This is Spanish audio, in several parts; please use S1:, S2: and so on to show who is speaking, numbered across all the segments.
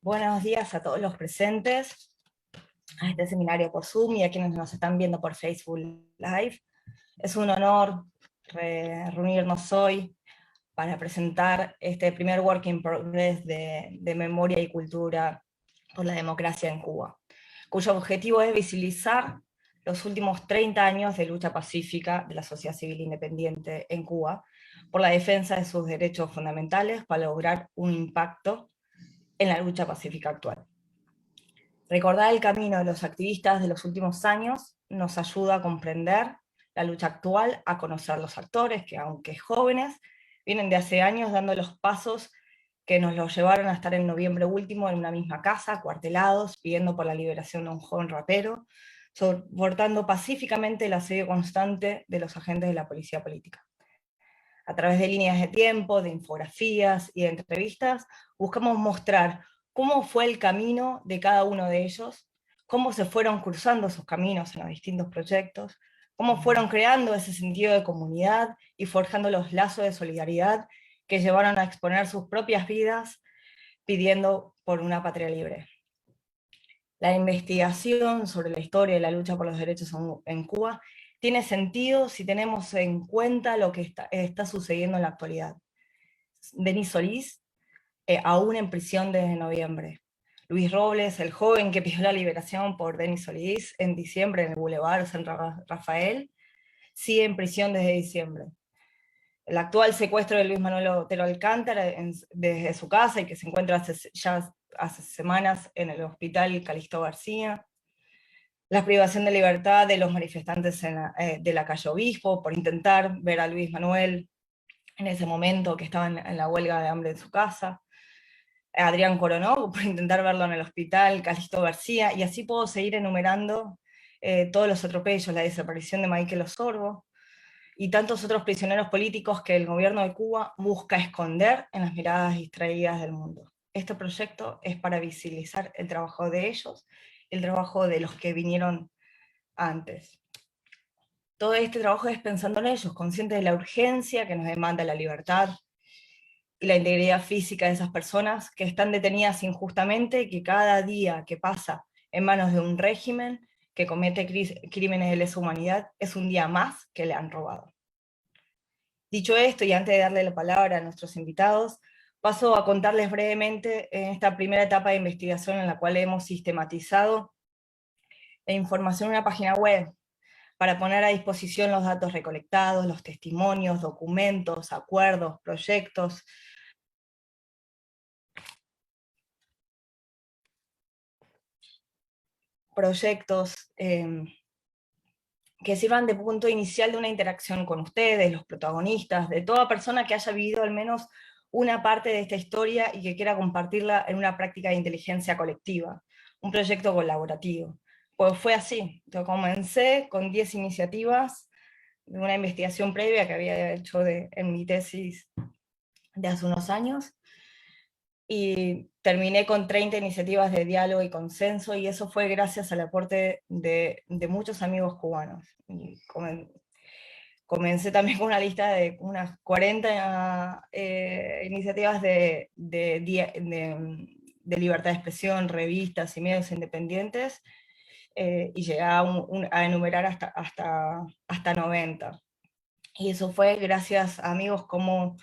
S1: Buenos días a todos los presentes a este seminario por Zoom y a quienes nos están viendo por Facebook Live. Es un honor reunirnos hoy para presentar este primer Work in Progress de Memoria y Cultura por la Democracia en Cuba, cuyo objetivo es visibilizar los últimos 30 años de lucha pacífica de la sociedad civil independiente en Cuba por la defensa de sus derechos fundamentales para lograr un impacto en la lucha pacífica actual. Recordar el camino de los activistas de los últimos años nos ayuda a comprender la lucha actual, a conocer los actores que, aunque jóvenes, vienen de hace años dando los pasos que nos los llevaron a estar en noviembre último en una misma casa, cuartelados, pidiendo por la liberación de un joven rapero, soportando pacíficamente el asedio constante de los agentes de la policía política. A través de líneas de tiempo, de infografías y de entrevistas, buscamos mostrar cómo fue el camino de cada uno de ellos, cómo se fueron cruzando sus caminos en los distintos proyectos, cómo fueron creando ese sentido de comunidad y forjando los lazos de solidaridad que llevaron a exponer sus propias vidas pidiendo por una patria libre. La investigación sobre la historia y la lucha por los derechos en Cuba tiene sentido si tenemos en cuenta lo que está sucediendo en la actualidad. Denis Solís, aún en prisión desde noviembre. Luis Robles, el joven que pidió la liberación por Denis Solís en diciembre en el Boulevard San Rafael, sigue en prisión desde diciembre. El actual secuestro de Luis Manuel Otero Alcántara desde su casa y que se encuentra ya hace semanas en el hospital Calixto García. La privación de libertad de los manifestantes de la calle Obispo por intentar ver a Luis Manuel en ese momento que estaban en la huelga de hambre en su casa. Adrián Coronó por intentar verlo en el hospital, Calixto García, y así puedo seguir enumerando todos los atropellos, la desaparición de Michael Osorbo, y tantos otros prisioneros políticos que el gobierno de Cuba busca esconder en las miradas distraídas del mundo. Este proyecto es para visibilizar el trabajo de ellos, el trabajo de los que vinieron antes. Todo este trabajo es pensando en ellos, conscientes de la urgencia que nos demanda la libertad y la integridad física de esas personas que están detenidas injustamente y que cada día que pasa en manos de un régimen que comete crímenes de lesa humanidad es un día más que le han robado. Dicho esto, y antes de darle la palabra a nuestros invitados, paso a contarles brevemente en esta primera etapa de investigación en la cual hemos sistematizado la información en una página web para poner a disposición los datos recolectados, los testimonios, documentos, acuerdos, proyectos, que sirvan de punto inicial de una interacción con ustedes, los protagonistas, de toda persona que haya vivido al menos una parte de esta historia y que quiera compartirla en una práctica de inteligencia colectiva, un proyecto colaborativo. Pues fue así, yo comencé con 10 iniciativas de una investigación previa que había hecho en mi tesis de hace unos años, y terminé con 30 iniciativas de diálogo y consenso, y eso fue gracias al aporte de muchos amigos cubanos. Y comencé también con una lista de unas 40 iniciativas de libertad de expresión, revistas y medios independientes, y llegué a enumerar hasta 90. Y eso fue gracias a amigos como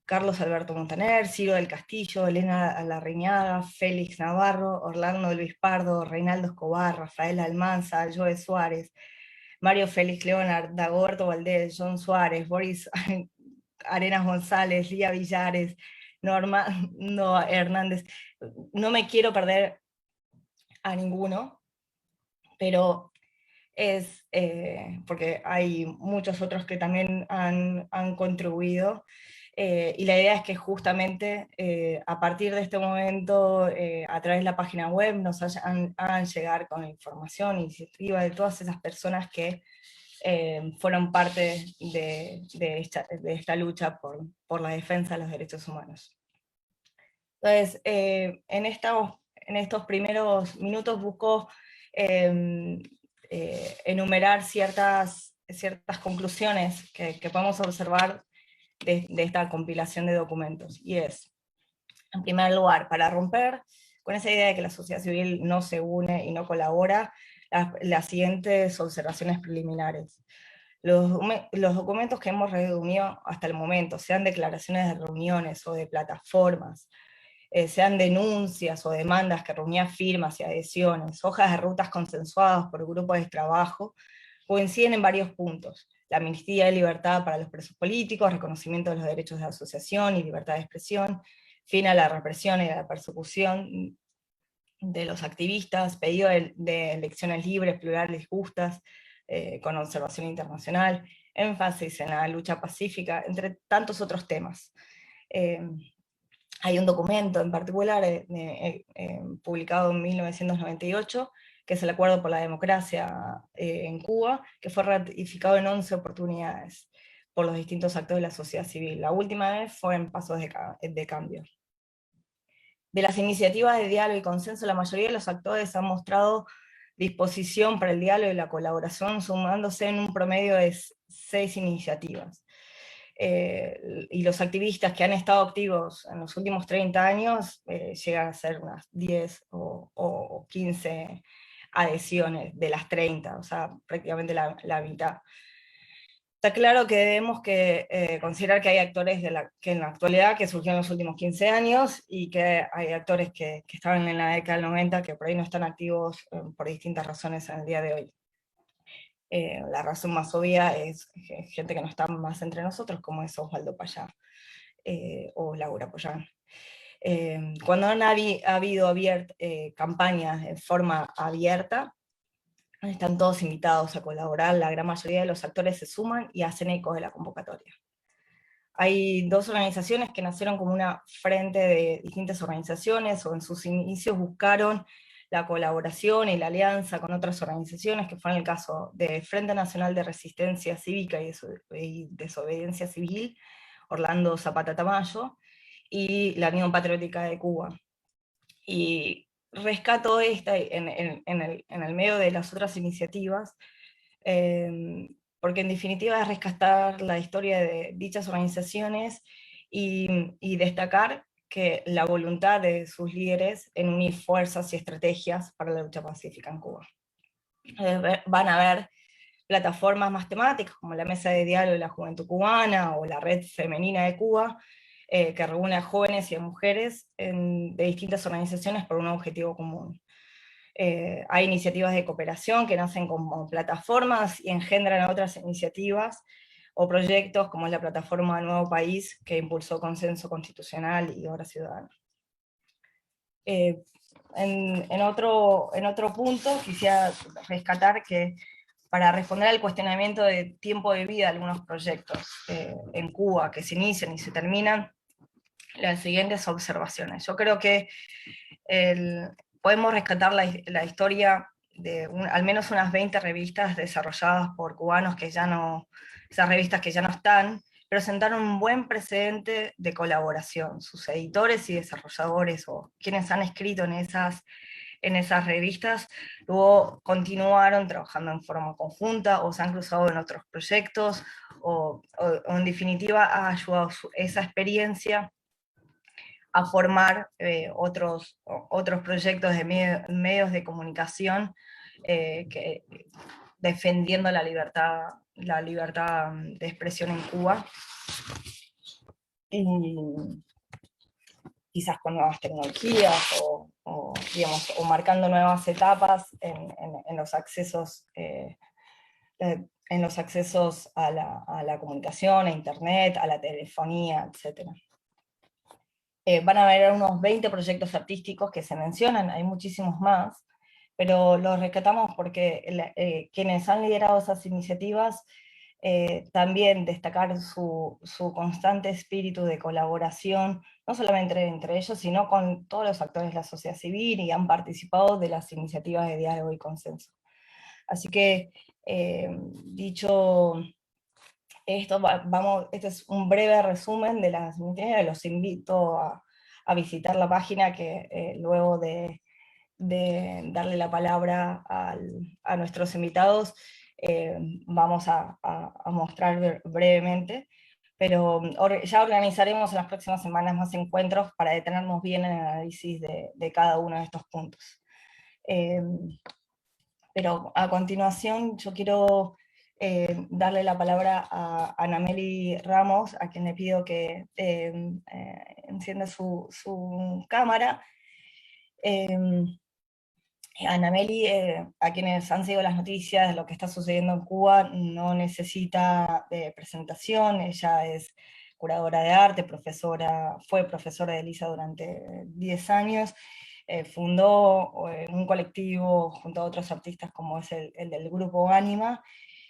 S1: Carlos Alberto Montaner, Ciro del Castillo, Elena Larrañaga, Félix Navarro, Orlando Luis Pardo, Reinaldo Escobar, Rafael Almanza, Joe Suárez, Mario Félix Leonard, Dagoberto Valdés, John Suárez, Boris Arenas González, Lía Villares, Norma Hernández. No me quiero perder a ninguno, pero es porque hay muchos otros que también han contribuido, y la idea es que justamente a partir de este momento, a través de la página web, nos hagan llegar con información, iniciativa de todas esas personas que fueron parte de esta lucha por la defensa de los derechos humanos. Entonces, en estos primeros minutos busco enumerar ciertas conclusiones que podemos observar de esta compilación de documentos. Y es, En primer lugar, para romper con esa idea de que la sociedad civil no se une y no colabora, las siguientes observaciones preliminares. Los documentos que hemos reunido hasta el momento, sean declaraciones de reuniones o de plataformas, sean denuncias o demandas que reunían firmas y adhesiones, hojas de rutas consensuadas por grupos de trabajo, coinciden en varios puntos. La amnistía y libertad para los presos políticos, reconocimiento de los derechos de asociación y libertad de expresión, fin a la represión y a la persecución de los activistas, pedido de elecciones libres, plurales y justas, con observación internacional, énfasis en la lucha pacífica, entre tantos otros temas. Hay un documento en particular publicado en 1998, que es el Acuerdo por la Democracia en Cuba, que fue ratificado en 11 oportunidades por los distintos actores de la sociedad civil. La última vez fue en Pasos de Cambio. De las iniciativas de diálogo y consenso, la mayoría de los actores han mostrado disposición para el diálogo y la colaboración, sumándose en un promedio de 6 iniciativas. Y los activistas que han estado activos en los últimos 30 años llegan a ser unas 10 o 15 adhesiones de las 30, o sea, prácticamente la mitad. Está claro que debemos considerar que hay actores que en la actualidad que surgieron en los últimos 15 años y que hay actores que estaban en la década del 90 que por ahí no están activos por distintas razones en el día de hoy. La razón más obvia es gente que no está más entre nosotros, como es Osvaldo Payá o Laura Pollán. Cuando ha habido campañas en forma abierta, están todos invitados a colaborar, la gran mayoría de los actores se suman y hacen eco de la convocatoria. Hay 2 organizaciones que nacieron como una frente de distintas organizaciones, o en sus inicios buscaron la colaboración y la alianza con otras organizaciones, que fue en el caso de Frente Nacional de Resistencia Cívica y Desobediencia Civil, Orlando Zapata Tamayo, y la Unión Patriótica de Cuba. Y rescato esta en el medio de las otras iniciativas, porque en definitiva es rescatar la historia de dichas organizaciones y destacar que la voluntad de sus líderes en unir fuerzas y estrategias para la lucha pacífica en Cuba. Van a haber plataformas más temáticas, como la Mesa de Diálogo de la Juventud Cubana o la Red Femenina de Cuba, que reúne a jóvenes y a mujeres de distintas organizaciones por un objetivo común. Hay iniciativas de cooperación que nacen como plataformas y engendran otras iniciativas o proyectos, como es la plataforma Nuevo País, que impulsó Consenso Constitucional y Obra Ciudadana. En otro punto quisiera rescatar que para responder al cuestionamiento de tiempo de vida de algunos proyectos en Cuba que se inician y se terminan, las siguientes observaciones. Yo creo que podemos rescatar la historia de al menos unas 20 revistas desarrolladas por cubanos que ya no, esas revistas que ya no están, pero sentaron un buen precedente de colaboración. Sus editores y desarrolladores, o quienes han escrito en esas revistas, luego continuaron trabajando en forma conjunta, o se han cruzado en otros proyectos, o en definitiva ha ayudado esa experiencia a formar otros proyectos de medios de comunicación defendiendo la libertad de expresión en Cuba, y quizás con nuevas tecnologías digamos, o marcando nuevas etapas en los accesos a la comunicación, a internet, a la telefonía, etc. Van a haber unos 20 proyectos artísticos que se mencionan, hay muchísimos más, pero los rescatamos porque quienes han liderado esas iniciativas también destacar su constante espíritu de colaboración, no solamente entre ellos, sino con todos los actores de la sociedad civil, y han participado de las iniciativas de diálogo y consenso. Así que, dicho esto, este es un breve resumen de las iniciativas. Los invito a visitar la página, que luego de darle la palabra a nuestros invitados, vamos a mostrar brevemente, pero ya organizaremos en las próximas semanas más encuentros para detenernos bien en el análisis de cada uno de estos puntos. Pero a continuación yo quiero darle la palabra a Anameli Ramos, a quien le pido que encienda su cámara. Anameli, a quienes han seguido las noticias de lo que está sucediendo en Cuba, no necesita de presentación. Ella es curadora de arte, fue profesora de Elisa durante 10 años, fundó un colectivo junto a otros artistas como es el del grupo Ánima,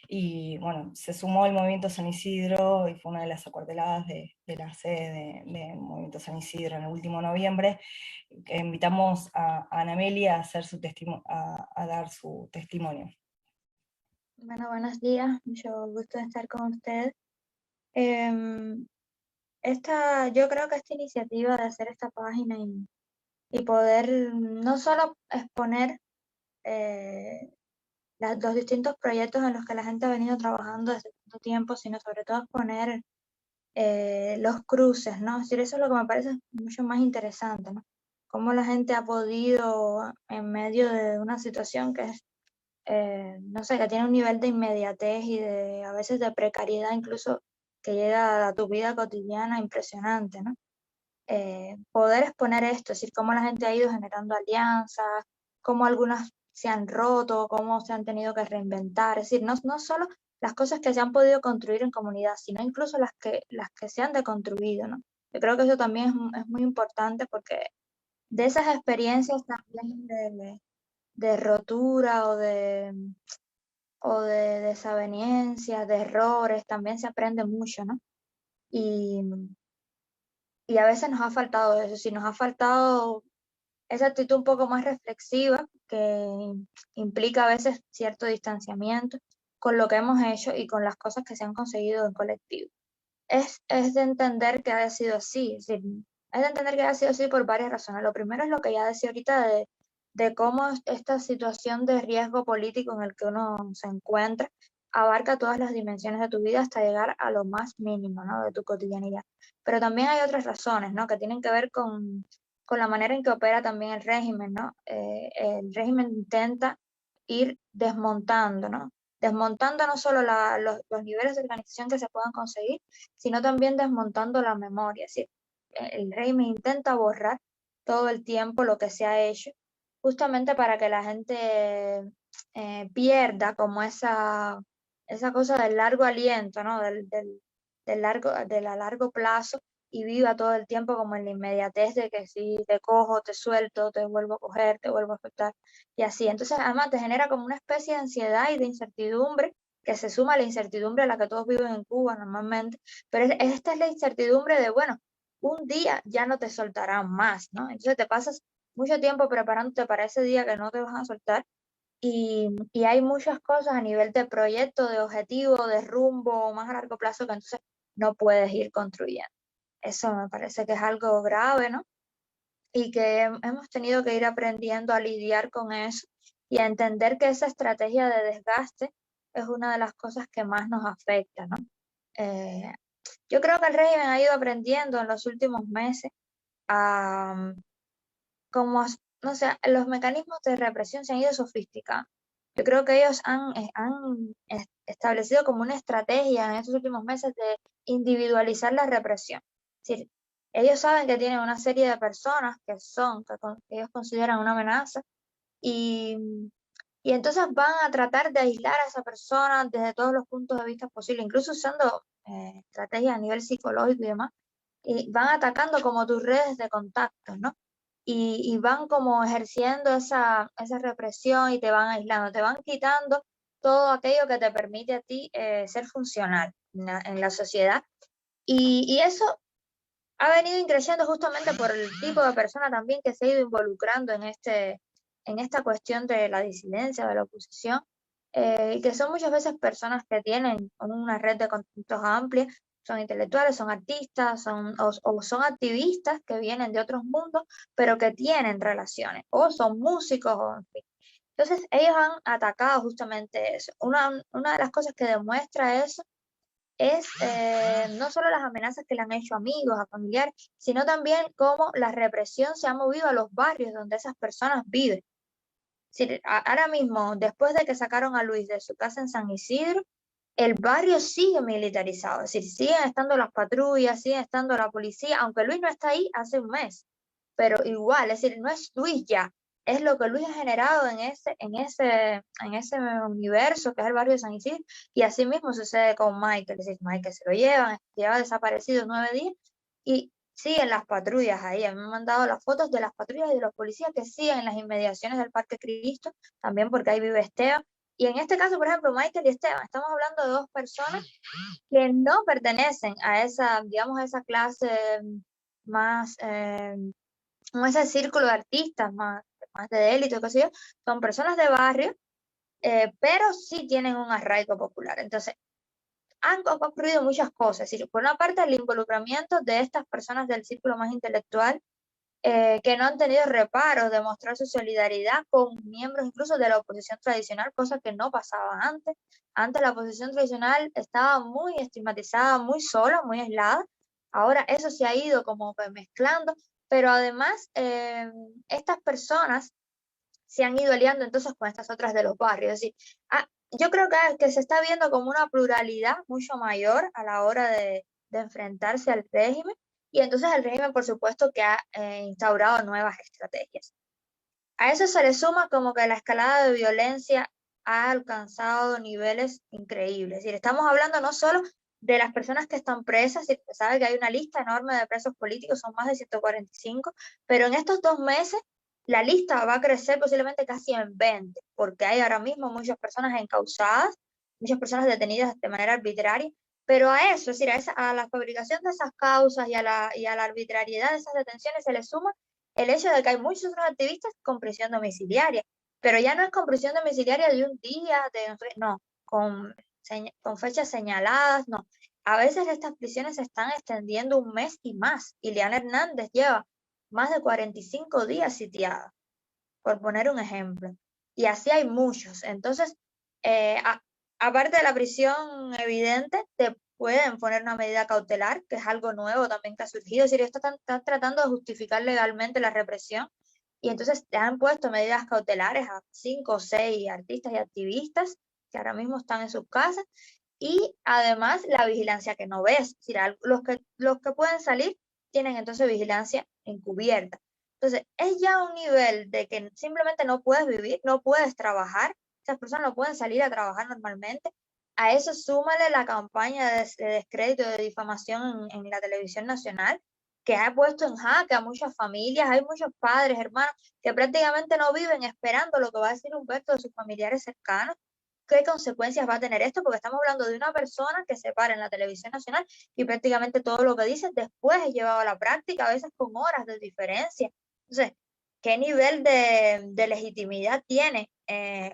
S1: y bueno, se sumó al movimiento San Isidro y fue una de las acuarteladas de la sede del movimiento San Isidro en el último noviembre. Invitamos a Anamelia a, a dar su testimonio.
S2: Bueno, buenos días, mucho gusto de estar con ustedes. Yo creo que esta iniciativa de hacer esta página y poder no solo exponer los distintos proyectos en los que la gente ha venido trabajando desde tanto tiempo, sino sobre todo exponer los cruces, ¿no? Es decir, eso es lo que me parece mucho más interesante, ¿no? Cómo la gente ha podido, en medio de una situación que es, no sé, que tiene un nivel de inmediatez y a veces de precariedad incluso, que llega a tu vida cotidiana impresionante, ¿no? Poder exponer esto, es decir, cómo la gente ha ido generando alianzas, cómo algunas se han roto, cómo se han tenido que reinventar, es decir, no solo las cosas que se han podido construir en comunidad, sino incluso las que se han deconstruido, ¿no? Yo creo que eso también es muy importante porque de esas experiencias también de rotura o de desavenencias, de errores, también se aprende mucho, ¿no? Y a veces nos ha faltado eso, sí, nos ha faltado esa actitud un poco más reflexiva que implica a veces cierto distanciamiento con lo que hemos hecho y con las cosas que se han conseguido en colectivo. Es de entender que haya sido así, es decir, es de entender que haya sido así por varias razones. Lo primero es lo que ya decía ahorita de cómo esta situación de riesgo político en el que uno se encuentra abarca todas las dimensiones de tu vida hasta llegar a lo más mínimo, ¿no? De tu cotidianidad. Pero también hay otras razones, ¿no? Que tienen que ver con la manera en que opera también el régimen, ¿no? El régimen intenta ir desmontando, ¿no? Desmontando no solo los niveles de organización que se puedan conseguir, sino también desmontando la memoria. Es decir, el régimen intenta borrar todo el tiempo lo que se ha hecho, justamente para que la gente pierda como esa cosa del largo aliento, ¿no? Del a largo plazo, y viva todo el tiempo como en la inmediatez de que si te cojo, te suelto, te vuelvo a coger, te vuelvo a soltar, y así. Entonces, además, te genera como una especie de ansiedad y de incertidumbre que se suma a la incertidumbre a la que todos viven en Cuba normalmente, pero esta es la incertidumbre de, bueno, un día ya no te soltarán más, ¿no? Entonces te pasas mucho tiempo preparándote para ese día que no te van a soltar, y hay muchas cosas a nivel de proyecto, de objetivo, de rumbo más a largo plazo que entonces no puedes ir construyendo. Eso me parece que es algo grave, ¿no? Y que hemos tenido que ir aprendiendo a lidiar con eso y a entender que esa estrategia de desgaste es una de las cosas que más nos afecta, ¿no? Eh, yo creo que el régimen ha ido aprendiendo en los últimos meses a, como, no sé, los mecanismos de represión se han ido sofisticando. Yo creo que ellos han establecido como una estrategia en estos últimos meses de individualizar la represión. Es decir, ellos saben que tienen una serie de personas que ellos consideran una amenaza, y, y entonces van a tratar de aislar a esa persona desde todos los puntos de vista posibles, incluso usando estrategias a nivel psicológico y demás, y van atacando como tus redes de contactos, ¿no? Y van como ejerciendo esa represión y te van aislando, te van quitando todo aquello que te permite a ti ser funcional en la sociedad. Y eso ha venido increciendo justamente por el tipo de persona también que se ha ido involucrando en esta cuestión de la disidencia, de la oposición, y que son muchas veces personas que tienen una red de contactos amplia, son intelectuales, son artistas, o son activistas que vienen de otros mundos, pero que tienen relaciones, o son músicos, o en fin. Entonces ellos han atacado justamente eso. Una de las cosas que demuestra eso es no solo las amenazas que le han hecho amigos, a familiares, sino también cómo la represión se ha movido a los barrios donde esas personas viven. Ahora mismo, después de que sacaron a Luis de su casa en San Isidro, el barrio sigue militarizado, es decir, siguen estando las patrullas, sigue estando la policía, aunque Luis no está ahí hace un mes, pero igual, es decir, no es Luis ya, es lo que Luis ha generado en ese universo que es el barrio de San Isidro, y así mismo sucede con Michael, es decir, Michael se lo lleva desaparecido 9 días, y siguen las patrullas ahí. A mí me han mandado las fotos de las patrullas y de los policías que siguen en las inmediaciones del Parque Cristo, también porque ahí vive Esteban. Y en este caso, por ejemplo, Michael y Esteban, estamos hablando de dos personas que no pertenecen a esa, digamos, a esa clase más, como ese círculo de artistas más de élite, qué sé yo, son personas de barrio, pero sí tienen un arraigo popular. Entonces, han ocurrido muchas cosas. Es decir, por una parte, el involucramiento de estas personas del círculo más intelectual, que no han tenido reparos de mostrar su solidaridad con miembros incluso de la oposición tradicional, cosa que no pasaba antes. Antes la oposición tradicional estaba muy estigmatizada, muy sola, muy aislada. Ahora eso se ha ido como que mezclando, pero además estas personas se han ido aliando entonces con estas otras de los barrios. Es decir, yo creo que se está viendo como una pluralidad mucho mayor a la hora de enfrentarse al régimen, y entonces el régimen, por supuesto, que ha instaurado nuevas estrategias. A eso se le suma como que la escalada de violencia ha alcanzado niveles increíbles. Es decir, estamos hablando no solo de las personas que están presas, se sabe que hay una lista enorme de presos políticos, son más de 145, pero en estos 2 meses la lista va a crecer posiblemente casi en 20, porque hay ahora mismo muchas personas encausadas, muchas personas detenidas de manera arbitraria, pero a eso, es decir, a la fabricación de esas causas y a la arbitrariedad de esas detenciones se le suma el hecho de que hay muchos otros activistas con prisión domiciliaria, pero ya no es con prisión domiciliaria de un día, no, con fechas señaladas, no. A veces estas prisiones se están extendiendo un mes y más. Ileana Hernández lleva más de 45 días sitiada, por poner un ejemplo. Y así hay muchos. Entonces, aparte de la prisión evidente, te pueden poner una medida cautelar, que es algo nuevo también que ha surgido. Es decir, están tratando de justificar legalmente la represión, y entonces te han puesto medidas cautelares a 5 o 6 artistas y activistas que ahora mismo están en sus casas, y además la vigilancia que no ves. Es decir, los que pueden salir tienen entonces vigilancia encubierta. Entonces, es ya un nivel de que simplemente no puedes vivir, no puedes trabajar, esas personas no pueden salir a trabajar normalmente. A eso súmale la campaña de descrédito, de difamación en la televisión nacional, que ha puesto en jaque a muchas familias. Hay muchos padres, hermanos, que prácticamente no viven esperando lo que va a decir Humberto de sus familiares cercanos. ¿Qué consecuencias va a tener esto? Porque estamos hablando de una persona que se para en la televisión nacional y prácticamente todo lo que dice después es llevado a la práctica, a veces con horas de diferencia. Entonces, ¿qué nivel de legitimidad tiene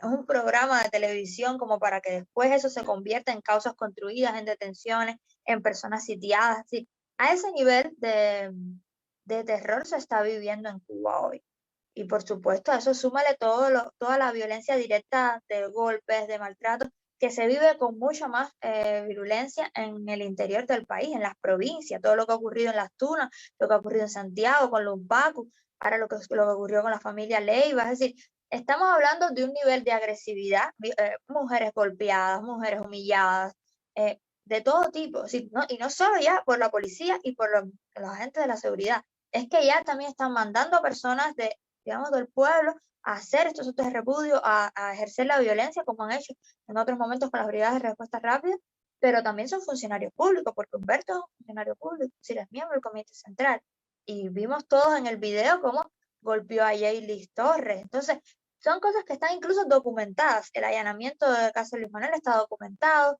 S2: un programa de televisión como para que después eso se convierta en causas construidas, en detenciones, en personas sitiadas? ¿Sí? A ese nivel de terror se está viviendo en Cuba hoy. Y por supuesto, a eso súmale toda la violencia directa de golpes, de maltrato, que se vive con mucha más virulencia en el interior del país, en las provincias, todo lo que ha ocurrido en Las Tunas, lo que ha ocurrido en Santiago con los Pacu, ahora lo que ocurrió con la familia Leiva. Es decir, estamos hablando de un nivel de agresividad, mujeres golpeadas, mujeres humilladas, de todo tipo. Es decir, y no solo ya por la policía y por los agentes de la seguridad, es que ya también están mandando a personas digamos, del pueblo a hacer estos actos de repudio, a ejercer la violencia, como han hecho en otros momentos con las brigadas de respuesta rápida, pero también son funcionarios públicos, porque Humberto es un funcionario público, si es miembro del Comité Central, y vimos todos en el video cómo golpeó a Yeilis Torres. Entonces, son cosas que están incluso documentadas. El allanamiento de casa de Luis Manuel está documentado,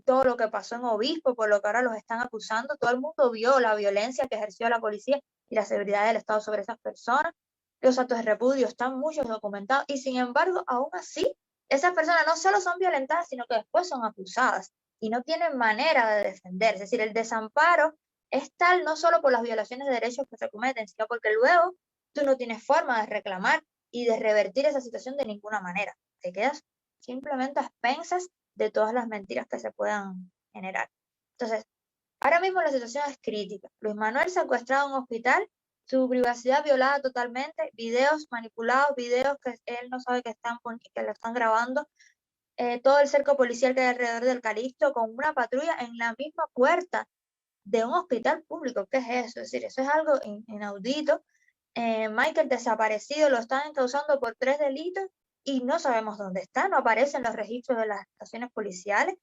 S2: todo lo que pasó en Obispo, por lo que ahora los están acusando, todo el mundo vio la violencia que ejerció la policía y la seguridad del Estado sobre esas personas. Los actos de repudio están muchos documentados, y sin embargo, aún así, esas personas no solo son violentadas, sino que después son acusadas y no tienen manera de defenderse. Es decir, el desamparo es tal no solo por las violaciones de derechos que se cometen, sino porque luego tú no tienes forma de reclamar y de revertir esa situación de ninguna manera. Te quedas simplemente a expensas de todas las mentiras que se puedan generar. Entonces, ahora mismo la situación es crítica. Luis Manuel secuestrado en un hospital, su privacidad violada totalmente, videos manipulados, videos que él no sabe que lo están grabando, todo el cerco policial que hay alrededor del Calixto con una patrulla en la misma puerta de un hospital público. ¿Qué es eso? Es decir, eso es algo inaudito. Michael desaparecido, lo están encausando por 3 delitos y no sabemos dónde está, no aparece en los registros de las estaciones policiales.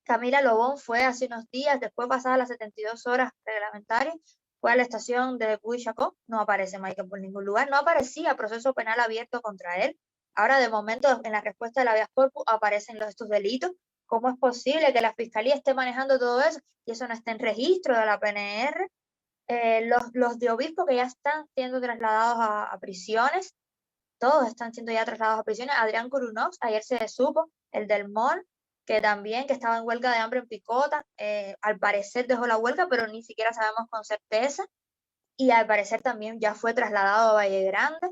S2: Camila Lobón fue hace unos días, después pasadas las 72 horas reglamentarias, fue a la estación de Buishacó, no aparece Michael por ningún lugar, no aparecía proceso penal abierto contra él. Ahora, de momento, en la respuesta de la habeas corpus aparecen estos delitos. ¿Cómo es posible que la fiscalía esté manejando todo eso y eso no esté en registro de la PNR? Los de obispo que ya están siendo trasladados a prisiones, todos están siendo ya trasladados a prisiones. Adrián Curunox, ayer se supo, el del MON, que también que estaba en huelga de hambre en Picota, al parecer dejó la huelga, pero ni siquiera sabemos con certeza, y al parecer también ya fue trasladado a Valle Grande.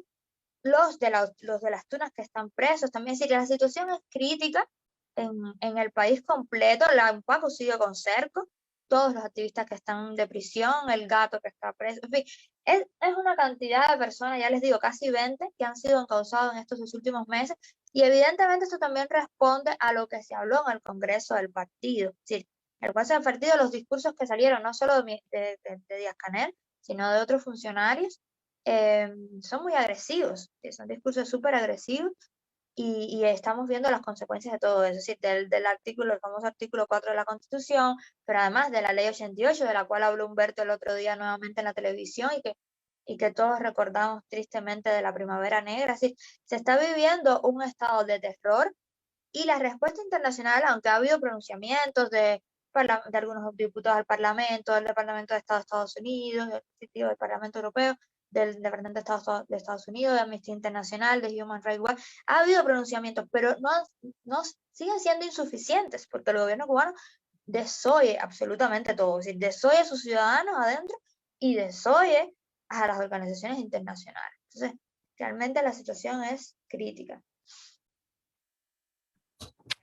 S2: Los de las Tunas que están presos, también, es decir, la situación es crítica en el país completo. La UNPACU sigue con cerco, todos los activistas que están de prisión, el gato que está preso, en fin, es una cantidad de personas, ya les digo, casi 20, que han sido encausados en estos 2 últimos meses, y evidentemente esto también responde a lo que se habló en el Congreso del partido. Es decir, en el Congreso del partido, los discursos que salieron, no solo de Díaz-Canel, sino de otros funcionarios, son muy agresivos, son discursos súper agresivos, y estamos viendo las consecuencias de todo eso, es decir, del artículo, el famoso artículo 4 de la Constitución, pero además de la ley 88, de la cual habló Humberto el otro día nuevamente en la televisión, y que todos recordamos tristemente de la Primavera Negra. Es decir, se está viviendo un estado de terror, y la respuesta internacional, aunque ha habido pronunciamientos de algunos diputados del Parlamento de Estados Unidos, del Parlamento Europeo, del Departamento de Estados Unidos, de Amnistía Internacional, de Human Rights Watch, ha habido pronunciamientos, pero no siguen siendo insuficientes, porque el gobierno cubano desoye absolutamente todo, es decir, desoye a sus ciudadanos adentro y desoye a las organizaciones internacionales. Entonces, realmente la situación es crítica.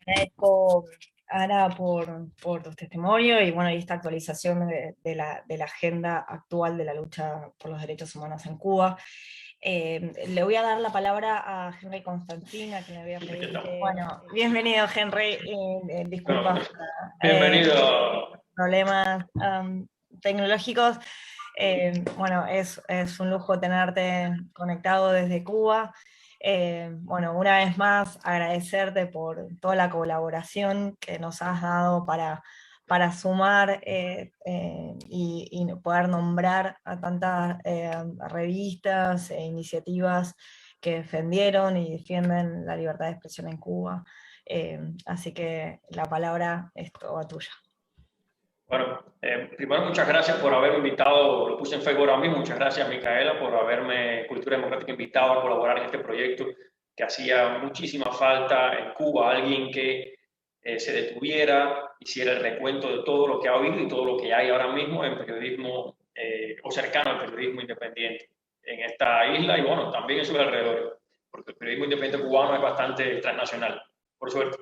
S1: Agradezco, Ana, por tu testimonio y bueno, y esta actualización de la agenda actual de la lucha por los derechos humanos en Cuba. Le voy a dar la palabra a Henry Constantín, a quien me había pedido. Bueno, bienvenido, Henry. Disculpa.
S3: Bienvenido.
S1: Problemas tecnológicos. Bueno, es un lujo tenerte conectado desde Cuba. Bueno, una vez más agradecerte por toda la colaboración que nos has dado para sumar y poder nombrar a tantas revistas e iniciativas que defendieron y defienden la libertad de expresión en Cuba. Así que la palabra es toda tuya.
S3: Bueno, primero muchas gracias por haberme invitado, lo puse en Facebook ahora mismo, muchas gracias Micaela por haberme, Cultura Democrática, invitado a colaborar en este proyecto que hacía muchísima falta en Cuba, alguien que se detuviera, hiciera el recuento de todo lo que ha habido y todo lo que hay ahora mismo en periodismo o cercano al periodismo independiente en esta isla y bueno, también en sus alrededores, porque el periodismo independiente cubano es bastante transnacional, por suerte.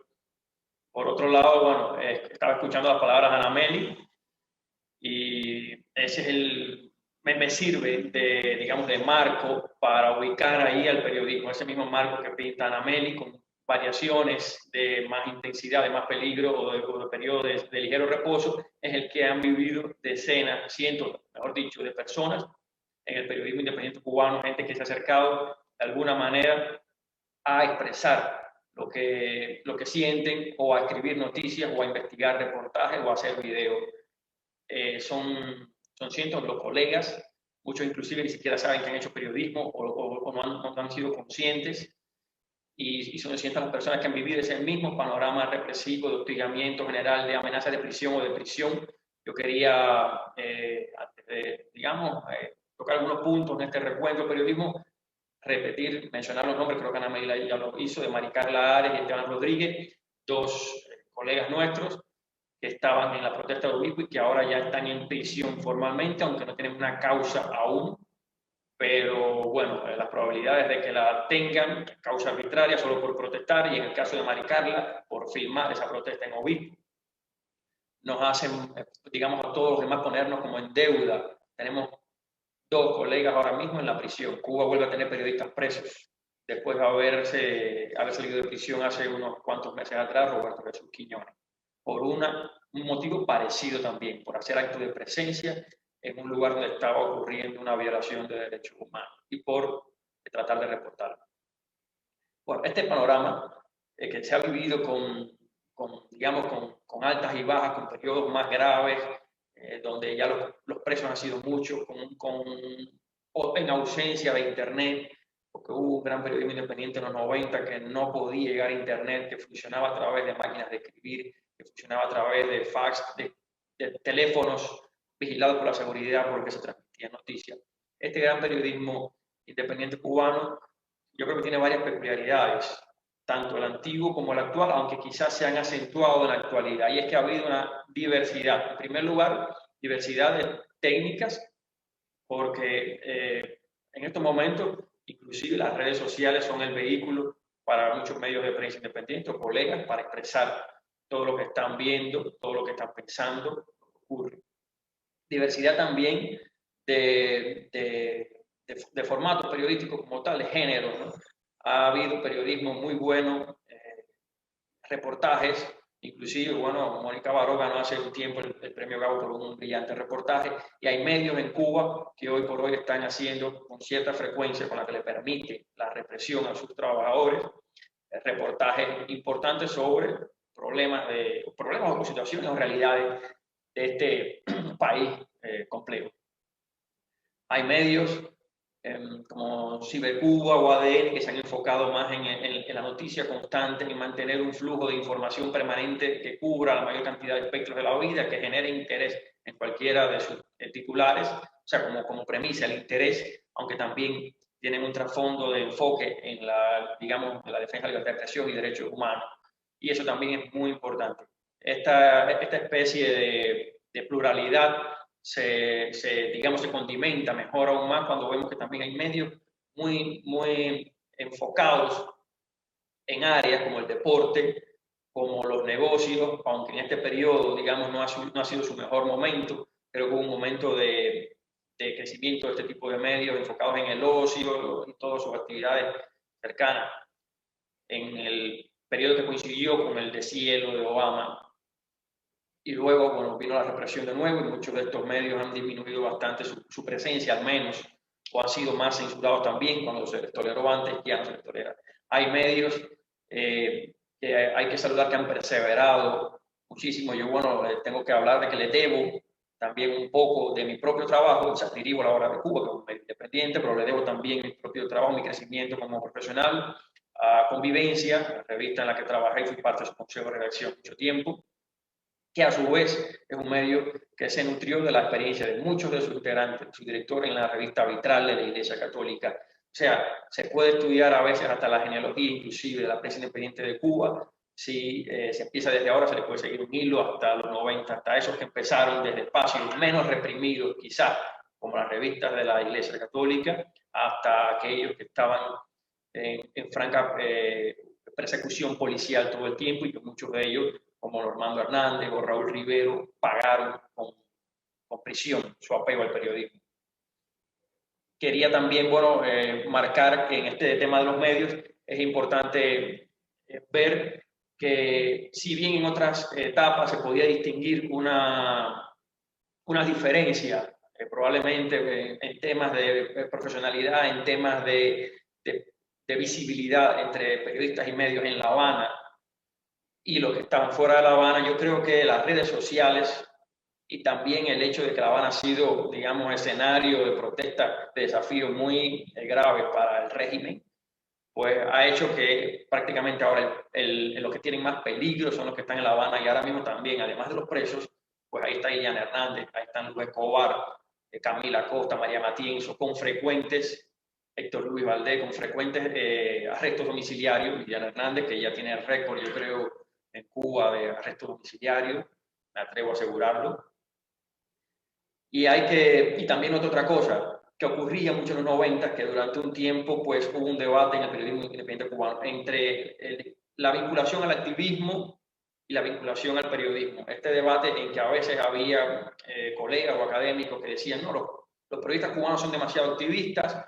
S3: Por otro lado, bueno, estaba escuchando las palabras de Ana Meli y ese es me sirve de, digamos, de marco para ubicar ahí al periodismo, ese mismo marco que pinta Ana Meli con variaciones de más intensidad, de más peligro o de periodos de ligero reposo, es el que han vivido decenas, cientos, mejor dicho, de personas en el periodismo independiente cubano, gente que se ha acercado de alguna manera a expresar lo que sienten o a escribir noticias o a investigar reportajes o a hacer videos. Son cientos los colegas, muchos inclusive ni siquiera saben que han hecho periodismo o no han sido conscientes y son cientos las personas que han vivido ese mismo panorama represivo de hostigamiento general, de amenaza de prisión o de prisión. Yo quería, digamos, tocar algunos puntos en este recuento del periodismo, repetir, mencionar los nombres, creo que Ana María ya lo hizo, de Mari Carla Ares y Esteban Rodríguez, dos colegas nuestros que estaban en la protesta de obispo y que ahora ya están en prisión formalmente, aunque no tienen una causa aún. pero bueno, las probabilidades de que la tengan, causa arbitraria, solo por protestar, y en el caso de Mari Carla, por filmar esa protesta en Ovid, nos hacen, digamos, a todos los demás ponernos como en deuda. Tenemos 2 colegas ahora mismo en la prisión. Cuba vuelve a tener periodistas presos, después de haber salido de prisión hace unos cuantos meses atrás, Roberto Jesús Quiñones, por un motivo parecido también, por hacer acto de presencia en un lugar donde estaba ocurriendo una violación de derechos humanos y por tratar de reportarlo. Bueno, este panorama que se ha vivido digamos, con altas y bajas, con periodos más graves, donde ya los presos han sido muchos, en ausencia de Internet, porque hubo un gran periodismo independiente en los 90 que no podía llegar a Internet, que funcionaba a través de máquinas de escribir, que funcionaba a través de fax, de teléfonos vigilados por la seguridad porque se transmitían noticias. Este gran periodismo independiente cubano, yo creo que tiene varias peculiaridades, tanto el antiguo como el actual, aunque quizás se han acentuado en la actualidad, y es que ha habido una diversidad. En primer lugar, diversidad de técnicas, porque en estos momentos, inclusive las redes sociales son el vehículo para muchos medios de prensa independientes o colegas para expresar todo lo que están viendo, todo lo que están pensando, lo que ocurre. Diversidad también de formatos periodísticos como tal, de género, ¿no? Ha habido periodismo muy bueno, reportajes, inclusive, bueno, Mónica Baró ganó hace un tiempo el premio Gabo por un brillante reportaje, y hay medios en Cuba que hoy por hoy están haciendo con cierta frecuencia, con la que le permite la represión a sus trabajadores, reportajes importantes sobre problemas o situaciones o realidades de este país complejo. Hay medios como Cibercuba o ADN que se han enfocado más en la noticia constante, en mantener un flujo de información permanente que cubra la mayor cantidad de espectros de la vida, que genere interés en cualquiera de sus titulares, o sea, como premisa el interés, aunque también tienen un trasfondo de enfoque en digamos, la defensa de la libertad de expresión y derechos humanos, y eso también es muy importante. Esta especie de pluralidad digamos, se condimenta mejor aún más cuando vemos que también hay medios muy enfocados en áreas como el deporte, como los negocios, aunque en este periodo, digamos, no ha sido su mejor momento, pero hubo un momento de crecimiento de este tipo de medios enfocados en el ocio y todas sus actividades cercanas. En el periodo que coincidió con el deshielo de Obama, y luego, bueno, vino la represión de nuevo y muchos de estos medios han disminuido bastante su presencia, al menos, o han sido más censurados también. Cuando se les toleró antes, ya no se les tolera. Hay medios que hay que saludar que han perseverado muchísimo. Yo, bueno, tengo que hablar de que le debo también un poco de mi propio trabajo. O sea, dirijo La Hora de Cuba, que es un medio independiente, pero le debo también mi propio trabajo, mi crecimiento como profesional, a Convivencia, la revista en la que trabajé y fui parte de su consejo de redacción mucho tiempo, que a su vez es un medio que se nutrió de la experiencia de muchos de sus integrantes, su director en la revista Vitral de la Iglesia Católica. O sea, se puede estudiar a veces hasta la genealogía, inclusive de la prensa independiente de Cuba. Si se empieza desde ahora, se le puede seguir un hilo hasta los 90, hasta esos que empezaron desde espacios menos reprimidos, quizás, como las revistas de la Iglesia Católica, hasta aquellos que estaban en franca persecución policial todo el tiempo, y que muchos de ellos, como Normando Hernández o Raúl Rivero, pagaron con prisión su apego al periodismo. Quería también, bueno, marcar que en este tema de los medios es importante ver que, si bien en otras etapas se podía distinguir una diferencia, probablemente en temas de profesionalidad, en temas de visibilidad entre periodistas y medios en La Habana y los que estaban fuera de La Habana, yo creo que las redes sociales y también el hecho de que La Habana ha sido, digamos, escenario de protesta, de desafío muy grave para el régimen, pues ha hecho que prácticamente ahora los que tienen más peligro son los que están en La Habana, y ahora mismo también, además de los presos, pues ahí está Iliana Hernández, ahí están Luis Escobar, Camila Costa, María Matienzo, con frecuentes, Héctor Luis Valdés, con frecuentes arrestos domiciliarios. Iliana Hernández, que ya tiene el récord, yo creo, en Cuba de arrestos domiciliarios, me atrevo a asegurarlo. Y también otra cosa, que ocurría mucho en los 90, que durante un tiempo pues hubo un debate en el periodismo independiente cubano entre la vinculación al activismo y la vinculación al periodismo. Este debate en que a veces había colegas o académicos que decían, no, los periodistas cubanos son demasiado activistas,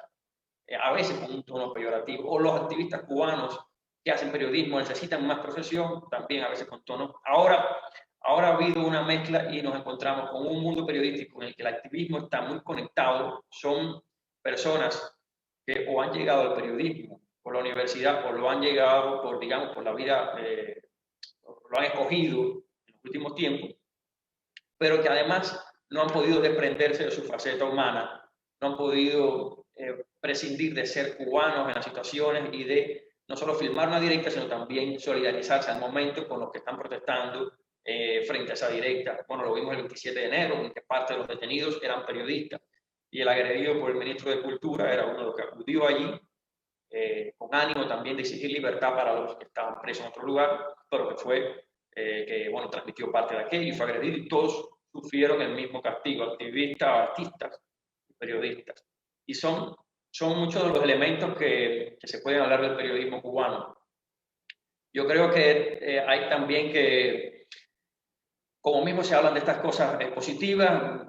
S3: a veces con un tono peyorativo, o los activistas cubanos que hacen periodismo necesitan más profesión, también a veces con tono. Ahora ha habido una mezcla y nos encontramos con un mundo periodístico en el que el activismo está muy conectado. Son personas que o han llegado al periodismo por la universidad o lo han llegado por, digamos, por la vida, lo han escogido en los últimos tiempos, pero que además no han podido desprenderse de su faceta humana, no han podido prescindir de ser cubanos en las situaciones y de no solo filmar una directa, sino también solidarizarse al momento con los que están protestando frente a esa directa. Bueno, lo vimos el 27 de enero, en que parte de los detenidos eran periodistas y el agredido por el ministro de Cultura era uno de los que acudió allí con ánimo también de exigir libertad para los que estaban presos en otro lugar, pero que fue, que bueno, transmitió parte de aquello y fue agredido y todos sufrieron el mismo castigo, activistas, artistas y periodistas. Y son muchos de los elementos que se pueden hablar del periodismo cubano. Yo creo que hay también que, como mismo se hablan de estas cosas positivas,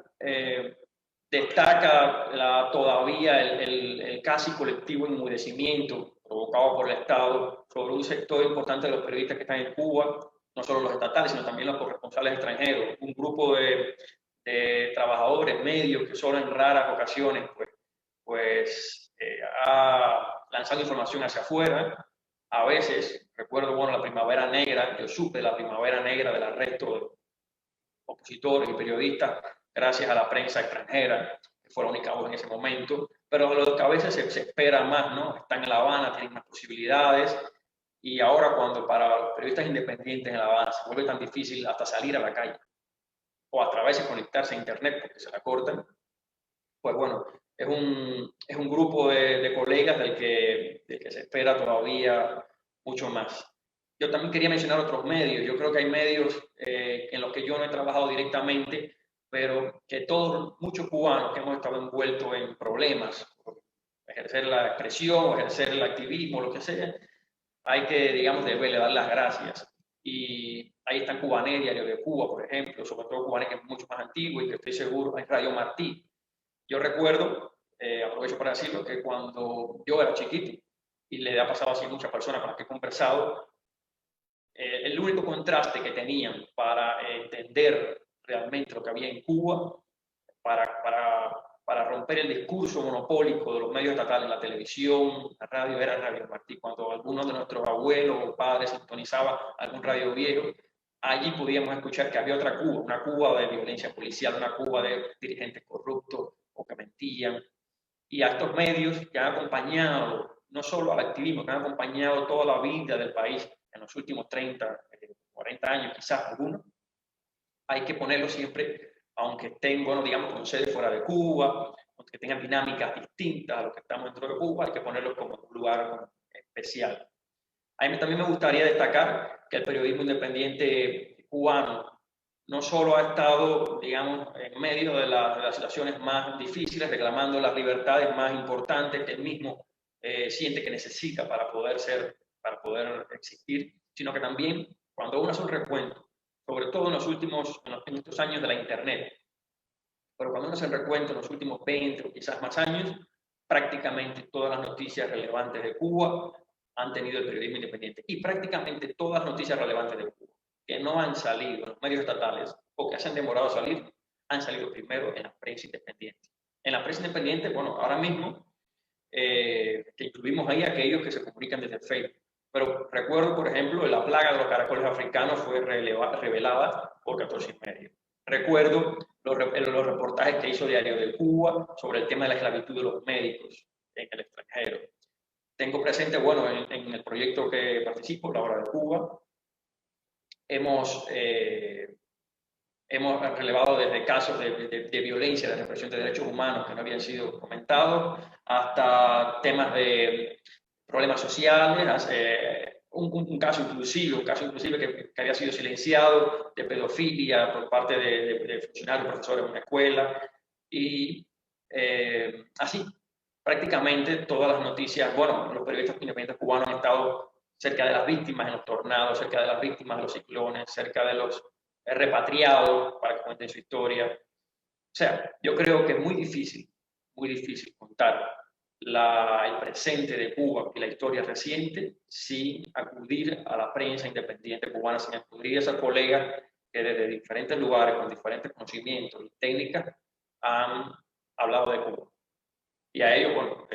S3: destaca todavía el casi colectivo enmudecimiento provocado por el Estado sobre un sector importante de los periodistas que están en Cuba, no solo los estatales, sino también los corresponsales extranjeros, un grupo de trabajadores medios que solo en raras ocasiones ha lanzado información hacia afuera. A veces, recuerdo, bueno, la Primavera Negra, yo supe de la Primavera Negra del arresto de opositores y periodistas gracias a la prensa extranjera, que fue la única voz en ese momento, pero lo que a veces se espera más, ¿no? Están en La Habana, tienen más posibilidades, y ahora cuando para los periodistas independientes en La Habana se vuelve tan difícil hasta salir a la calle, o a través de conectarse a internet porque se la cortan, pues bueno, es un grupo de colegas del que se espera todavía mucho más. Yo también quería mencionar otros medios. Yo creo que hay medios en los que yo no he trabajado directamente, pero que muchos cubanos que hemos estado envueltos en problemas, ejercer la expresión, ejercer el activismo, lo que sea, hay que, digamos, deberle dar las gracias. Y ahí está Cubanet, Diario de Cuba, por ejemplo, sobre todo Cubanet, que es mucho más antiguo y que estoy seguro, hay Radio Martí. Yo recuerdo, aprovecho para decirlo, que cuando yo era chiquito, y le ha pasado así a muchas personas con las que he conversado, el único contraste que tenían para entender realmente lo que había en Cuba, para romper el discurso monopólico de los medios estatales, la televisión, la radio, era Radio Martí. Cuando alguno de nuestros abuelos o padres sintonizaba algún radio viejo, allí podíamos escuchar que había otra Cuba, una Cuba de violencia policial, una Cuba de dirigentes corruptos o que mentían. Y a estos medios que han acompañado, no solo al activismo, que han acompañado toda la vida del país en los últimos 30, 40 años, quizás algunos, hay que ponerlos siempre, aunque estén, bueno, digamos, con sede fuera de Cuba, aunque tengan dinámicas distintas a los que estamos dentro de Cuba, hay que ponerlos como un lugar especial. A mí también me gustaría destacar que el periodismo independiente cubano no solo ha estado, digamos, en medio de las situaciones más difíciles, reclamando las libertades más importantes que él mismo siente que necesita para poder existir, sino que también, cuando uno hace un recuento, sobre todo en estos años de la Internet, pero cuando uno hace el recuento en los últimos 20 o quizás más años, prácticamente todas las noticias relevantes de Cuba han tenido el periodismo independiente, y prácticamente todas las noticias relevantes de Cuba que no han salido en los medios estatales o que se han demorado a salir, han salido primero en la prensa independiente. En la prensa independiente, bueno, ahora mismo, que incluimos ahí aquellos que se comunican desde Facebook. Pero recuerdo, por ejemplo, la plaga de los caracoles africanos fue revelada por 14 y medio. Recuerdo los reportajes que hizo Diario de Cuba sobre el tema de la esclavitud de los médicos en el extranjero. Tengo presente, bueno, en el proyecto que participo, La Hora de Cuba, hemos relevado desde casos de violencia, de represión de derechos humanos que no habían sido comentados, hasta temas de problemas sociales, un caso inclusive que había sido silenciado, de pedofilia por parte de funcionarios, profesores de una escuela, y así, prácticamente todas las noticias, bueno, los periodistas independientes cubanos han estado cerca de las víctimas en los tornados, cerca de las víctimas de los ciclones, cerca de los repatriados para que cuenten su historia. O sea, yo creo que es muy difícil contar el presente de Cuba y la historia reciente sin acudir a la prensa independiente cubana, sin acudir a esos colegas que desde diferentes lugares, con diferentes conocimientos y técnicas, han hablado de Cuba. Y a ellos, bueno,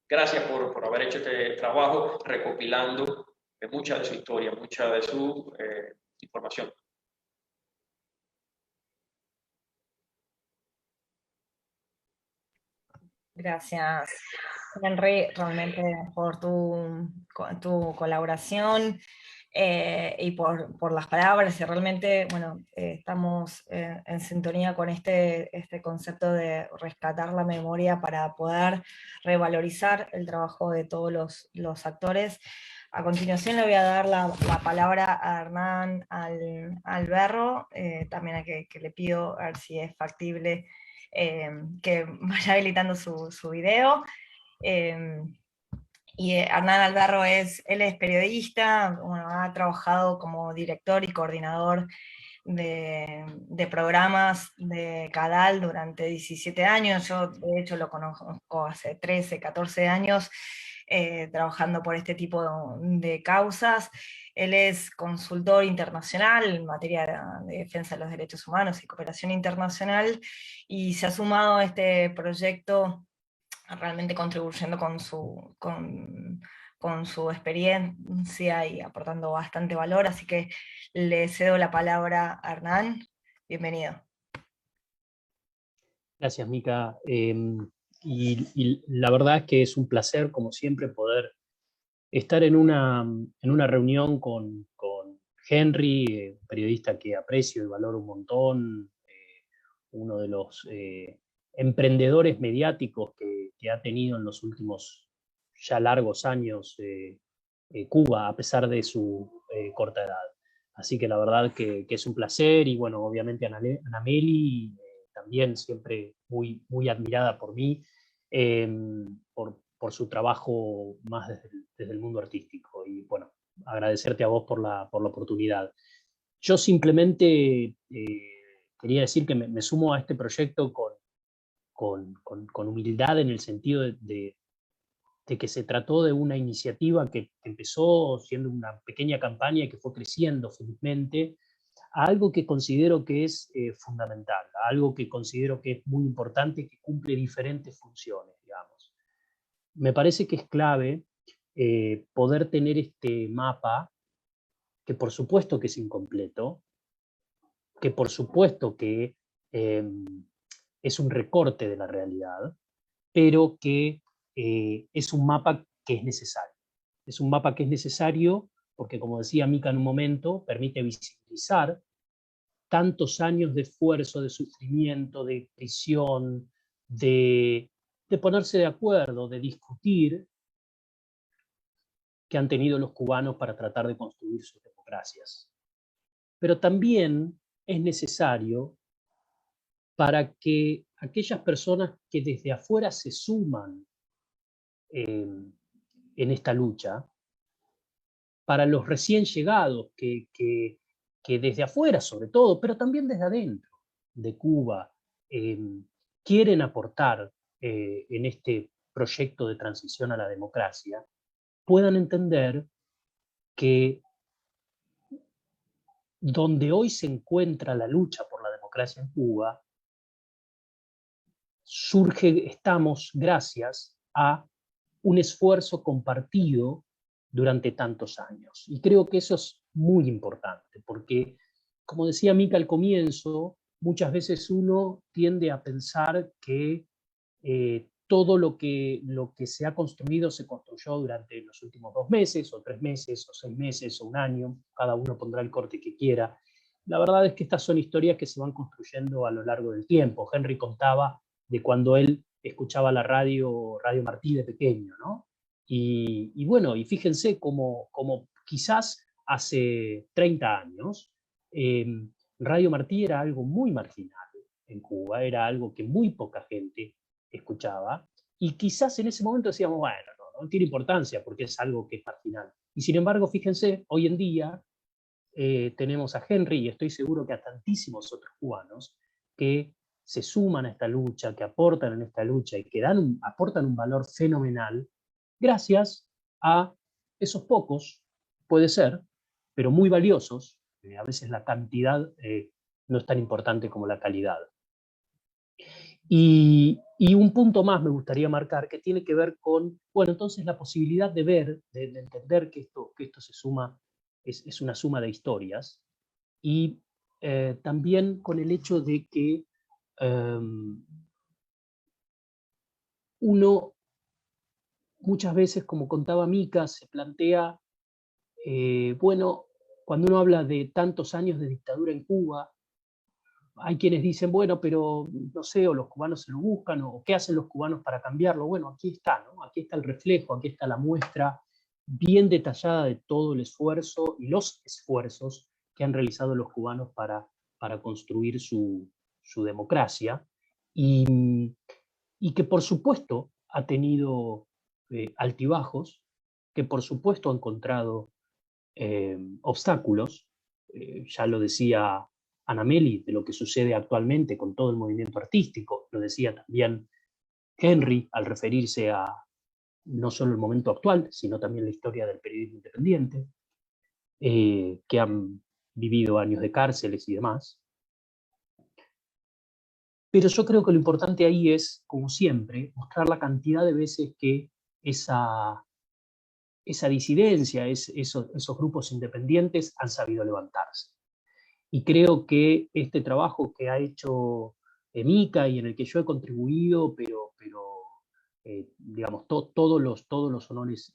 S3: gracias por haber hecho este trabajo recopilando mucha de su historia, mucha de su información.
S1: Gracias, Henry, realmente por tu colaboración y por las palabras. Y realmente, bueno, estamos en sintonía con este concepto de rescatar la memoria para poder revalorizar el trabajo de todos los actores. A continuación le voy a dar la palabra a Hernán Alberro, también a que le pido a ver si es factible que vaya habilitando su video. Y Hernán Alberro él es periodista, bueno, ha trabajado como director y coordinador de programas de Cadal durante 17 años. Yo de hecho lo conozco hace 13, 14 años, trabajando por este tipo de causas. Él es consultor internacional en materia de defensa de los derechos humanos y cooperación internacional, y se ha sumado a este proyecto realmente contribuyendo con su experiencia y aportando bastante valor, así que le cedo la palabra a Hernán. Bienvenido.
S4: Gracias, Mica. Y la verdad es que es un placer, como siempre, poder estar en una reunión con Henry, periodista que aprecio y valoro un montón, uno de los emprendedores mediáticos que ha tenido en los últimos ya largos años Cuba, a pesar de su corta edad. Así que la verdad que es un placer, y bueno, obviamente Anameli, también siempre muy, muy admirada por mí, por su trabajo más desde el mundo artístico. Y bueno, agradecerte a vos por la oportunidad. Yo simplemente quería decir que me sumo a este proyecto con humildad, en el sentido de que se trató de una iniciativa que empezó siendo una pequeña campaña y que fue creciendo felizmente a algo que considero que es fundamental, a algo que considero que es muy importante, que cumple diferentes funciones, digamos. Me parece que es clave poder tener este mapa, que por supuesto que es incompleto, que por supuesto que es un recorte de la realidad, pero que es un mapa que es necesario. Es un mapa que es necesario porque, como decía Mica en un momento, permite visibilizar tantos años de esfuerzo, de sufrimiento, de prisión, de ponerse de acuerdo, de discutir, que han tenido los cubanos para tratar de construir sus democracias. Pero también es necesario para que aquellas personas que desde afuera se suman en esta lucha, para los recién llegados que desde afuera sobre todo, pero también desde adentro de Cuba, quieren aportar en este proyecto de transición a la democracia, puedan entender que donde hoy se encuentra la lucha por la democracia en Cuba, estamos gracias a un esfuerzo compartido durante tantos años. Y creo que eso es muy importante, porque, como decía Mica al comienzo, muchas veces uno tiende a pensar que todo lo que se ha construido se construyó durante los últimos 2 meses, o 3 meses, o 6 meses, o un año. Cada uno pondrá el corte que quiera. La verdad es que estas son historias que se van construyendo a lo largo del tiempo. Henry contaba de cuando él escuchaba la Radio Martí de pequeño, ¿no? Y bueno, y fíjense como quizás hace 30 años Radio Martí era algo muy marginal. en Cuba, era algo que muy poca gente escuchaba, y quizás en ese momento decíamos, bueno, no tiene importancia porque es algo que es marginal. Y sin embargo, fíjense, hoy en día tenemos a Henry, y estoy seguro que a tantísimos otros cubanos, que se suman a esta lucha, que aportan en esta lucha y que aportan un valor fenomenal, gracias a esos pocos, puede ser, pero muy valiosos. A veces la cantidad no es tan importante como la calidad. Y un punto más me gustaría marcar, que tiene que ver con, bueno, entonces la posibilidad de ver, de entender que esto se suma, es una suma de historias, y también con el hecho de que uno muchas veces, como contaba Mica, se plantea, bueno, cuando uno habla de tantos años de dictadura en Cuba, hay quienes dicen, bueno, pero no sé, o los cubanos se lo buscan, o qué hacen los cubanos para cambiarlo. Bueno, aquí está, ¿no? Aquí está el reflejo, aquí está la muestra bien detallada de todo el esfuerzo y los esfuerzos que han realizado los cubanos para construir su democracia, y que por supuesto ha tenido altibajos, que por supuesto ha encontrado obstáculos. Ya lo decía Ana Meli, de lo que sucede actualmente con todo el movimiento artístico, lo decía también Henry al referirse a no solo el momento actual, sino también la historia del periodismo independiente, que han vivido años de cárceles y demás. Pero yo creo que lo importante ahí es, como siempre, mostrar la cantidad de veces que esa disidencia, esos grupos independientes han sabido levantarse. Y creo que este trabajo que ha hecho Mica y en el que yo he contribuido, pero digamos, todos los honores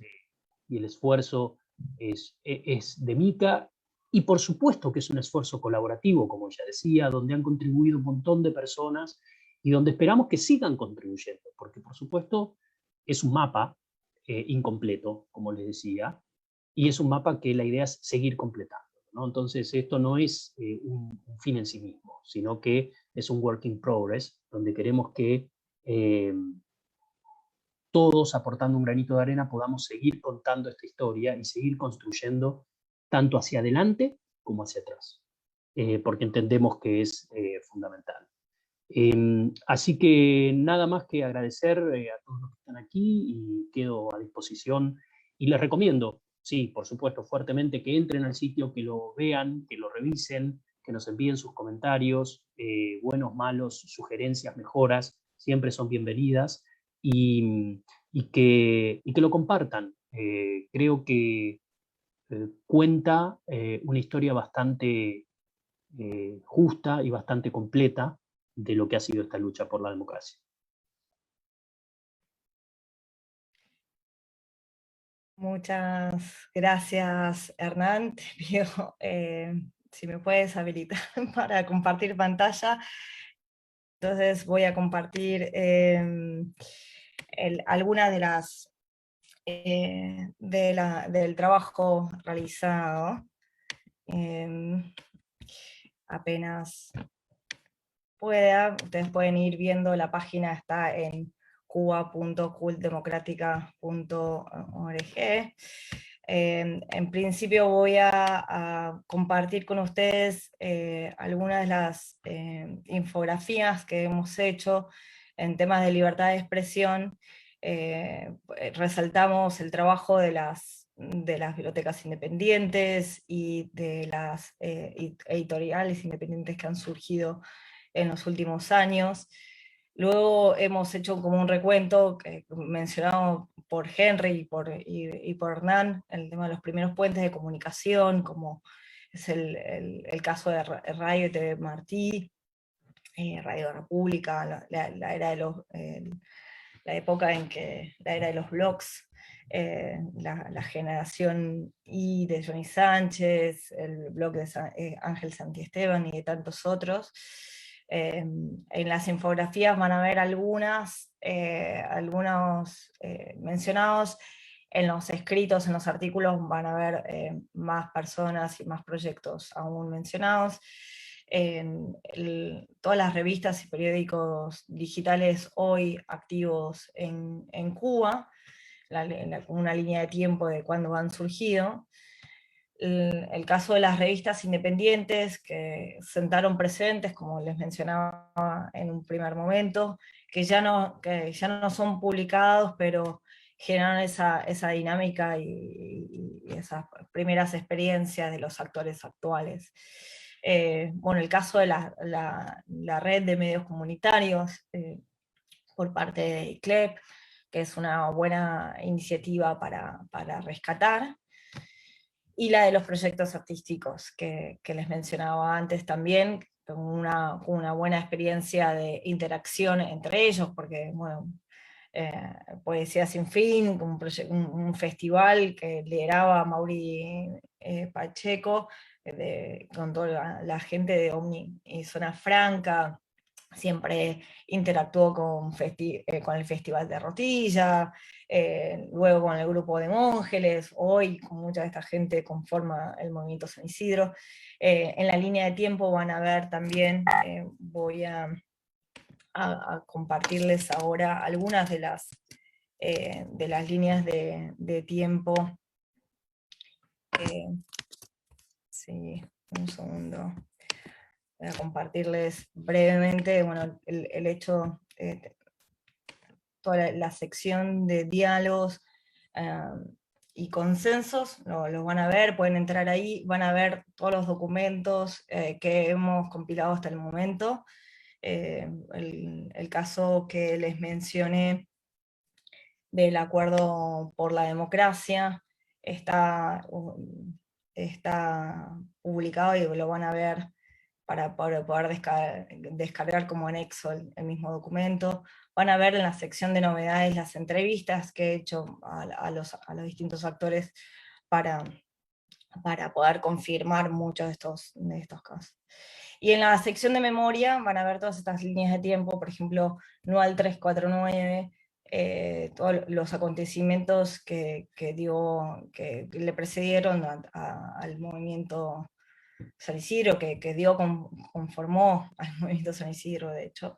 S4: y el esfuerzo es de Mica, y por supuesto que es un esfuerzo colaborativo, como ella decía, donde han contribuido un montón de personas y donde esperamos que sigan contribuyendo, porque por supuesto es un mapa incompleto, como les decía, y es un mapa que la idea es seguir completando, ¿no? Entonces esto no es un fin en sí mismo, sino que es un work in progress, donde queremos que todos, aportando un granito de arena, podamos seguir contando esta historia y seguir construyendo tanto hacia adelante como hacia atrás, porque entendemos que es fundamental. Así que nada más que agradecer a todos los que están aquí, y quedo a disposición, y les recomiendo, sí, por supuesto, fuertemente, que entren al sitio, que lo vean, que lo revisen, que nos envíen sus comentarios, buenos, malos, sugerencias, mejoras, siempre son bienvenidas, y que lo compartan. Creo que cuenta una historia bastante justa y bastante completa de lo que ha sido esta lucha por la democracia.
S1: Muchas gracias, Hernán. Te pido si me puedes habilitar para compartir pantalla. Entonces voy a compartir algunas de las del trabajo realizado. Apenas pueda, ustedes pueden ir viendo, la página está en cuba.cultdemocratica.org. En principio voy a compartir con ustedes algunas de las infografías que hemos hecho en temas de libertad de expresión. Resaltamos el trabajo de las bibliotecas independientes y de las editoriales independientes que han surgido en los últimos años. Luego hemos hecho como un recuento mencionado por Henry y por Hernán, el tema de los primeros puentes de comunicación, como es el caso de Radio y TV Martí, Radio República, la era de la época en que la era de los blogs, la generación I de Johnny Sánchez, el blog de Ángel Santiesteban y de tantos otros. En las infografías van a ver algunos mencionados. En los escritos, en los artículos van a ver más personas y más proyectos aún mencionados. todas las revistas y periódicos digitales hoy activos en Cuba, una línea de tiempo de cuándo han surgido. El caso de las revistas independientes que sentaron precedentes, como les mencionaba en un primer momento, que ya no son publicados, pero generaron esa dinámica y esas primeras experiencias de los actores actuales. Bueno, el caso de la red de medios comunitarios por parte de ICLEP, que es una buena iniciativa para rescatar, y la de los proyectos artísticos, que les mencionaba antes también, con una buena experiencia de interacción entre ellos, porque, bueno, Poesía Sin Fin, un festival que lideraba Mauri Pacheco, con toda la gente de Omni y Zona Franca, siempre interactuó con el Festival de Rotilla, luego con el grupo de Monjeles, hoy con mucha de esta gente conforma el movimiento San Isidro. En la línea de tiempo van a ver también, voy a compartirles ahora algunas de las líneas de tiempo. Sí, un segundo. Voy a compartirles brevemente, bueno, el hecho, toda la sección de diálogos y consensos, lo van a ver, pueden entrar ahí, van a ver todos los documentos que hemos compilado hasta el momento. El caso que les mencioné del Acuerdo por la Democracia está publicado y lo van a ver para poder descargar como anexo el mismo documento. Van a ver en la sección de novedades las entrevistas que he hecho a los distintos actores para poder confirmar muchos de estos casos. Y en la sección de memoria van a ver todas estas líneas de tiempo, por ejemplo, NUAL 349, todos los acontecimientos que le precedieron al movimiento San Isidro, que conformó al movimiento San Isidro, de hecho.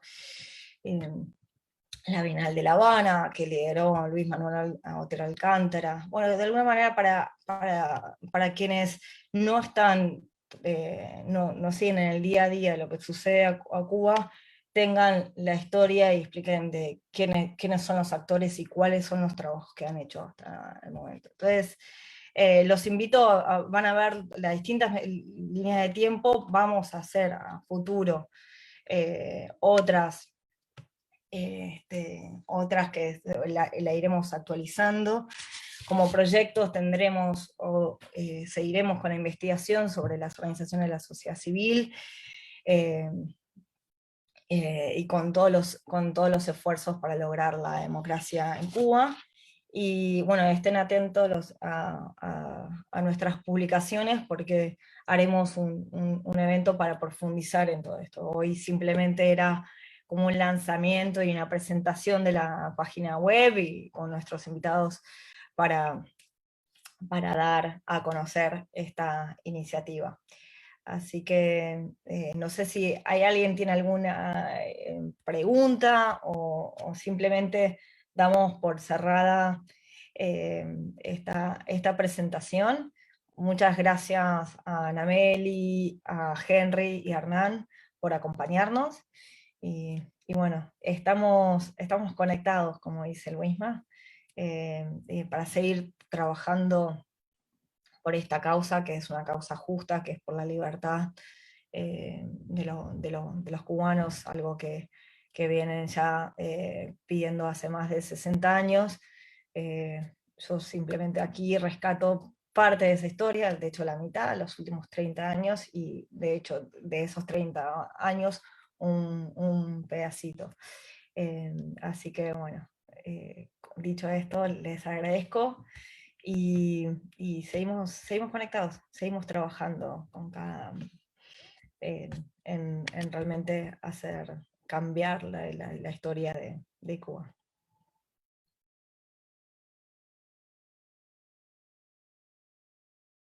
S1: La Bienal de La Habana, que lideró Luis Manuel Otero Alcántara. Bueno, de alguna manera para quienes no están, no siguen en el día a día lo que sucede a Cuba, tengan la historia y expliquen de quiénes son los actores y cuáles son los trabajos que han hecho hasta el momento. Entonces, los invito, van a ver las distintas líneas de tiempo, vamos a hacer a futuro otras que la iremos actualizando. Como proyectos tendremos seguiremos con la investigación sobre las organizaciones de la sociedad civil, y con todos los esfuerzos para lograr la democracia en Cuba. Y bueno, estén atentos a nuestras publicaciones, porque haremos un evento para profundizar en todo esto. Hoy simplemente era como un lanzamiento y una presentación de la página web, y con nuestros invitados para dar a conocer esta iniciativa. Así que no sé si hay alguien tiene alguna pregunta, o simplemente damos por cerrada esta presentación. Muchas gracias a Anameli, a Henry y a Hernán por acompañarnos. Y bueno, estamos conectados, como dice el Wisma, para seguir trabajando por esta causa, que es una causa justa, que es por la libertad de los cubanos, algo que vienen ya pidiendo hace más de 60 años. Yo simplemente aquí rescato parte de esa historia, de hecho la mitad, los últimos 30 años, y de hecho de esos 30 años un pedacito. Así que bueno, dicho esto, les agradezco. Y seguimos conectados, seguimos trabajando en realmente hacer cambiar la historia de Cuba.